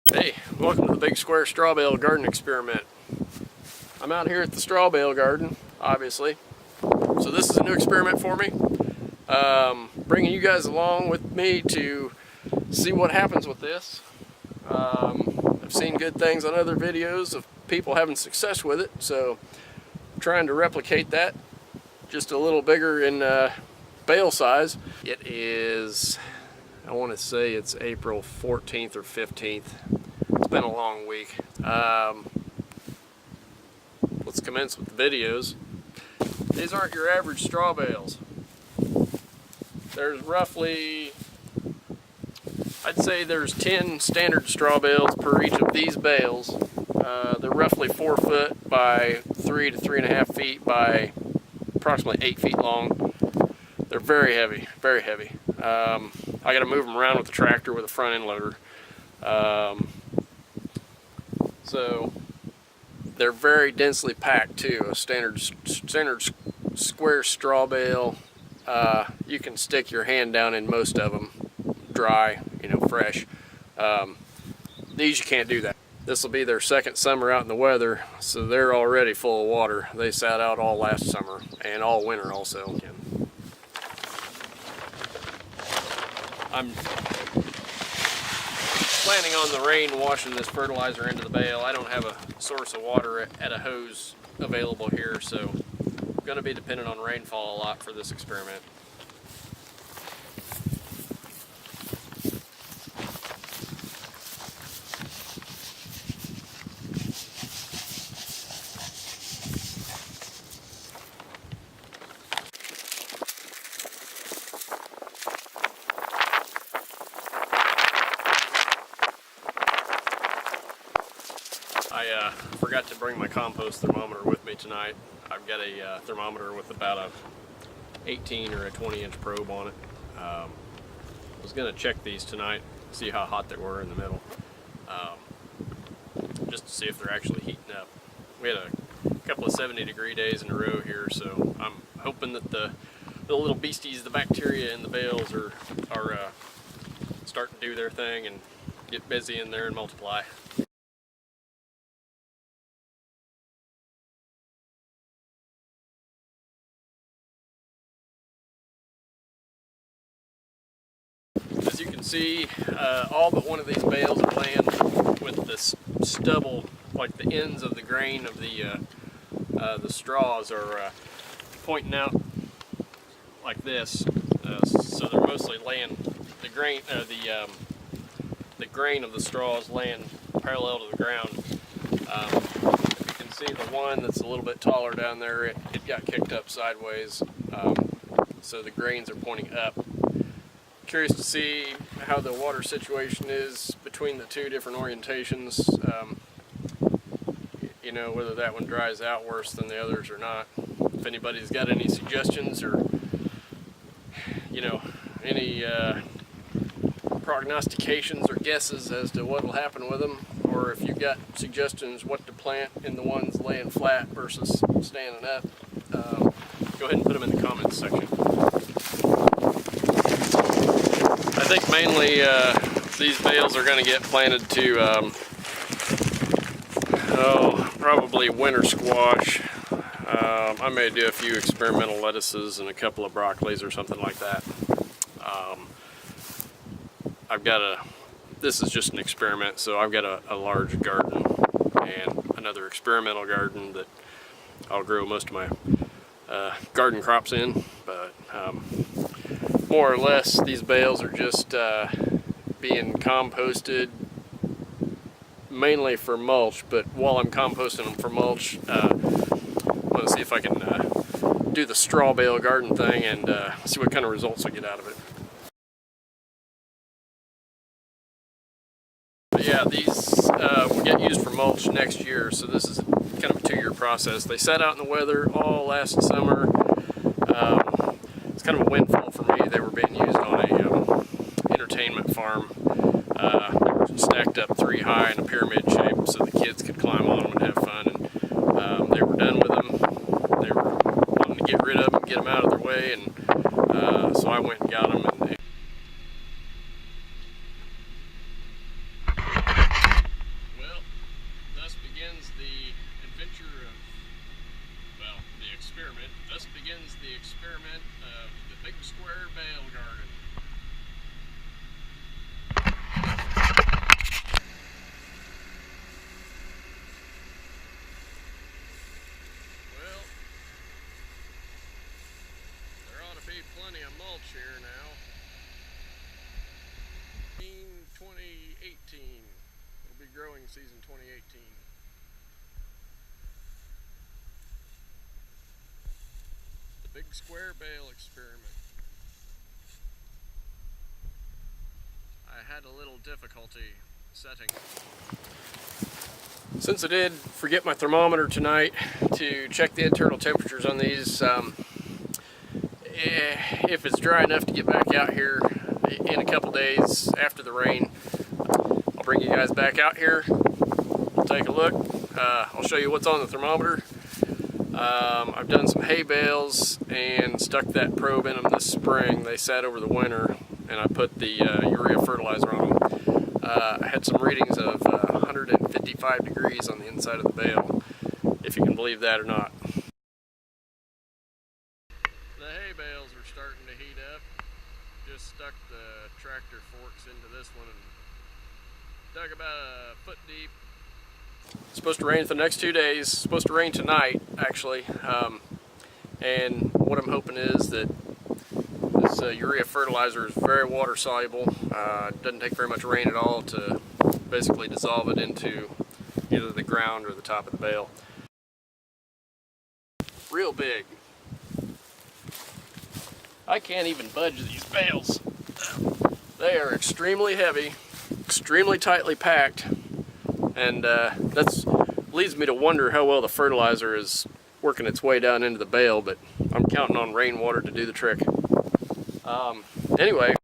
Hey, welcome to the big square straw bale garden experiment. I'm out here at the straw bale garden, obviously. So this is a new experiment for me. Bringing you guys along with me to see what happens with this. I've seen good things on other videos of people having success with it, so I'm trying to replicate that, just a little bigger in bale size. It is, I want to say it's April 14th or 15th. It's been a long week. Let's commence with the videos. These aren't your average straw bales. There's roughly, I'd say there's 10 standard straw bales per each of these bales. They're roughly 4 foot by 3 to 3.5 feet by approximately 8 feet long. They're very heavy, very heavy. I got to move them around with the tractor with a front end loader. So they're very densely packed too. A standard square straw bale, you can stick your hand down in most of them, dry, fresh. These you can't do that. This will be their second summer out in the weather, so they're already full of water. They sat out all last summer and all winter also. I'm planning on the rain washing this fertilizer into the bale. I don't have a source of water at a hose available here, so I'm going to be dependent on rainfall a lot for this experiment. I forgot to bring my compost thermometer with me tonight. I've got a thermometer with about a 18 or a 20-inch probe on it. I was going to check these tonight, see how hot they were in the middle, just to see if they're actually heating up. We had a couple of 70-degree days in a row here, so I'm hoping that the little beasties, the bacteria in the bales, are starting to do their thing and get busy in there and multiply. As you can see, all but one of these bales are laying with this stubble, like the ends of the grain of the straws are pointing out like this. So they're mostly laying the grain of the straws laying parallel to the ground. If you can see the one that's a little bit taller down there, it got kicked up sideways, so the grains are pointing up. Curious to see how the water situation is between the two different orientations, whether that one dries out worse than the others or not. If anybody's got any suggestions or any prognostications or guesses as to what will happen with them, or if you've got suggestions what to plant in the ones laying flat versus standing up, go ahead and put them in the comments section. I think mainly these bales are going to get planted to probably winter squash. I may do a few experimental lettuces and a couple of broccolis or something like that. This is just an experiment, so I've got a large garden and another experimental garden that I'll grow most of my garden crops in, but more or less these bales are just being composted mainly for mulch. But while I'm composting them for mulch, I'm going to see if I can do the straw bale garden thing and see what kind of results I get out of it. But yeah, these will get used for mulch next year, so this is kind of a 2-year process. They sat out in the weather all last summer. It's kind of a windfall for me. They were being used on a entertainment farm. They were stacked up 3 high in a pyramid shape so the kids could climb on them and have fun. And they were done with them. They were wanting to get rid of them, get them out of their way, and so I went and got them. And begins the experiment of the big square bale garden. Well, there ought to be plenty of mulch here now. 2018. It'll be growing season 2018. Big square bale experiment. I had a little difficulty setting. Since I did forget my thermometer tonight to check the internal temperatures on these, if it's dry enough to get back out here in a couple days after the rain, I'll bring you guys back out here. We'll take a look. I'll show you what's on the thermometer. I've done some hay bales and stuck that probe in them this spring. They sat over the winter, and I put the urea fertilizer on them. I had some readings of 155 degrees on the inside of the bale, if you can believe that or not. The hay bales are starting to heat up. Just stuck the tractor forks into this one and dug about a foot deep. It's supposed to rain for the next 2 days. It's supposed to rain tonight, actually. And what I'm hoping is that this urea fertilizer is very water soluble. It doesn't take very much rain at all to basically dissolve it into either the ground or the top of the bale. Real big. I can't even budge these bales. They are extremely heavy, extremely tightly packed. And that leads me to wonder how well the fertilizer is working its way down into the bale, but I'm counting on rainwater to do the trick. Anyway,